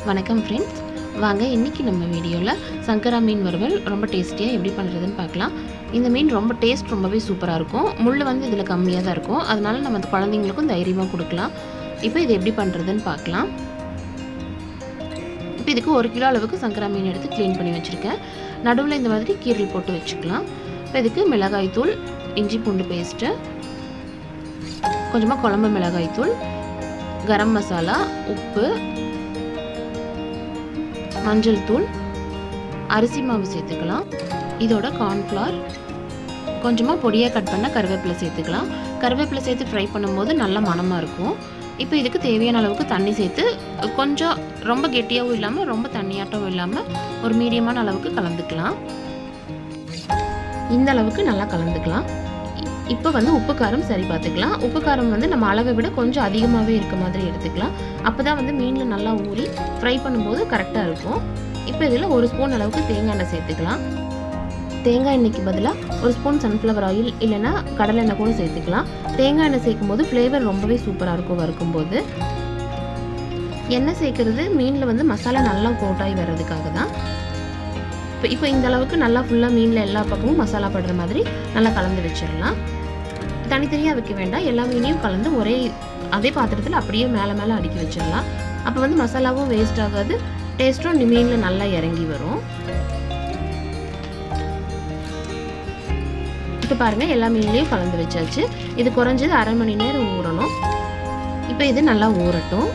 வணக்கம் ஃப்ரெண்ட்ஸ், வாங்க இன்றைக்கி நம்ம வீடியோவில் சங்கரா மீன் வறுவல் ரொம்ப டேஸ்டியாக எப்படி பண்ணுறதுன்னு பார்க்கலாம். இந்த மீன் ரொம்ப ரொம்பவே சூப்பராக இருக்கும். முள் வந்து இதில் கம்மியாக தான் இருக்கும், அதனால் நம்ம அந்த குழந்தைங்களுக்கும் தைரியமாக கொடுக்கலாம். இப்போ இது எப்படி பண்ணுறதுன்னு பார்க்கலாம். இப்போ இதுக்கு 1 கிலோ அளவுக்கு சங்கரா மீன் எடுத்து க்ளீன் பண்ணி வச்சுருக்கேன். நடுவில் இந்த மாதிரி கீரல் போட்டு வச்சுக்கலாம். இப்போ இதுக்கு மிளகாய் தூள், இஞ்சி பூண்டு பேஸ்ட்டு, கொஞ்சமாக குழம்பு மிளகாய் தூள், கரம் மசாலா, உப்பு, மஞ்சள் தூள், அரிசி மாவு சேர்த்துக்கலாம். இதோட கார்ன்ஃப்ளவர், கொஞ்சமாக பொடியாக கட் பண்ண கருவேப்பிலை சேர்த்துக்கலாம். கருவேப்பிலை சேர்த்து ஃப்ரை பண்ணும்போது நல்ல மணமாக இருக்கும். இப்போ இதுக்கு தேவையான அளவுக்கு தண்ணி சேர்த்து கொஞ்சம் ரொம்ப கெட்டியாகவும் இல்லாமல் ரொம்ப தண்ணியாட்டவும் இல்லாமல் ஒரு மீடியமான அளவுக்கு கலந்துக்கலாம். இந்த அளவுக்கு நல்லா கலந்துக்கலாம். இப்போ வந்து உப்பு காரம் சரி பார்த்துக்கலாம். உப்பு காரம் வந்து நம்ம அளவை விட கொஞ்சம் அதிகமாகவே இருக்க மாதிரி எடுத்துக்கலாம். அப்போ தான் வந்து மீனில் நல்லா ஊறி ஃப்ரை பண்ணும்போது கரெக்டாக இருக்கும். இப்போ இதில் 1 ஸ்பூன் அளவுக்கு தேங்காய் எண்ணெய் சேர்த்துக்கலாம். தேங்காய் எண்ணெய்க்கு பதிலாக 1 ஸ்பூன் சன்ஃப்ளவர் ஆயில் இல்லைன்னா கடலை எண்ணெய் கூட சேர்த்துக்கலாம். தேங்காய் எண்ணெய் சேர்க்கும் போது ஃப்ளேவர் ரொம்பவே சூப்பராக இருக்கும் வறுக்கும்போது. எண்ணெய் சேர்க்குறது மீனில் வந்து மசாலா நல்லா கோட்டாகி வர்றதுக்காக தான். இப்போ இந்த அளவுக்கு நல்லா ஃபுல்லாக மீனில் எல்லா பக்கமும் மசாலா படுற மாதிரி நல்லா கலந்து வச்சிடலாம். தனித்தனியாக வைக்க வேண்டாம், எல்லா மீனையும் கலந்து அதே பாத்திரத்தில் அப்படியே மேலே மேலே அடுக்கி வச்சிடலாம். அப்போ வந்து மசாலாவும் வேஸ்ட் ஆகாது, டேஸ்ட்டும் மீனில் நல்லா இறங்கி வரும். இப்போ பாருங்கள், எல்லா மீன்லேயும் கலந்து வச்சாச்சு. இது குறைஞ்சது 1/2 மணி நேரம் ஊறணும். இப்போ இது நல்லா ஊறட்டும்.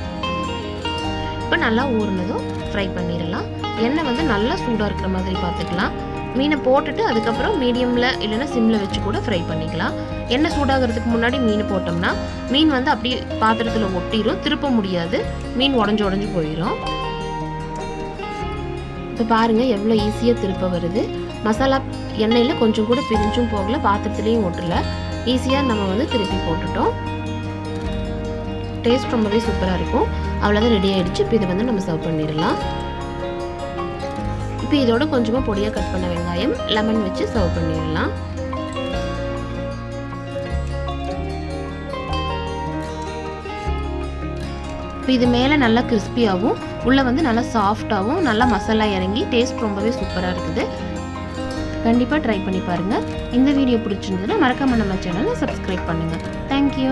இப்போ நல்லா ஊறினதும் ஃப்ரை பண்ணிடலாம். எண்ணெய் வந்து நல்லா சூடாக இருக்கிற மாதிரி பார்த்துக்கலாம். மீனை போட்டுட்டு அதுக்கப்புறம் மீடியமில் இல்லைன்னா சிம்மில் வச்சு கூட ஃப்ரை பண்ணிக்கலாம். எண்ணெய் சூடாகிறதுக்கு முன்னாடி மீன் போட்டோம்னா மீன் வந்து அப்படியே பாத்திரத்தில் ஒட்டிடும், திருப்ப முடியாது, மீன் உடஞ்சு போயிடும். இப்போ பாருங்கள் எவ்வளோ ஈஸியாக திருப்ப வருது. மசாலா எண்ணெயில் கொஞ்சம் கூட பிரிஞ்சும் போகல, பாத்திரத்துலேயும் ஒட்டலை, ஈஸியாக நம்ம வந்து திருப்பி போட்டுட்டோம். டேஸ்ட் ரொம்பவே சூப்பராக இருக்கும். அவ்வளோதான், ரெடி ஆகிடுச்சு. இப்போ இதை வந்து நம்ம சர்வ் பண்ணிடலாம். இப்போ இதோட கொஞ்சமாக பொடியாக கட் பண்ண வெங்காயம், லெமன் வச்சு சர்வ் பண்ணிடலாம். இப்போ இது மேலே நல்லா கிறிஸ்பியாகவும் உள்ளே வந்து நல்லா சாஃப்டாகவும் நல்லா மசாலா இறங்கி டேஸ்ட் ரொம்பவே சூப்பராக இருக்குது. கண்டிப்பாக ட்ரை பண்ணி பாருங்கள். இந்த வீடியோ பிடிச்சிருந்ததுன்னா மறக்காம நம்ம சேனலை சப்ஸ்கிரைப் பண்ணுங்கள். தேங்க்யூ.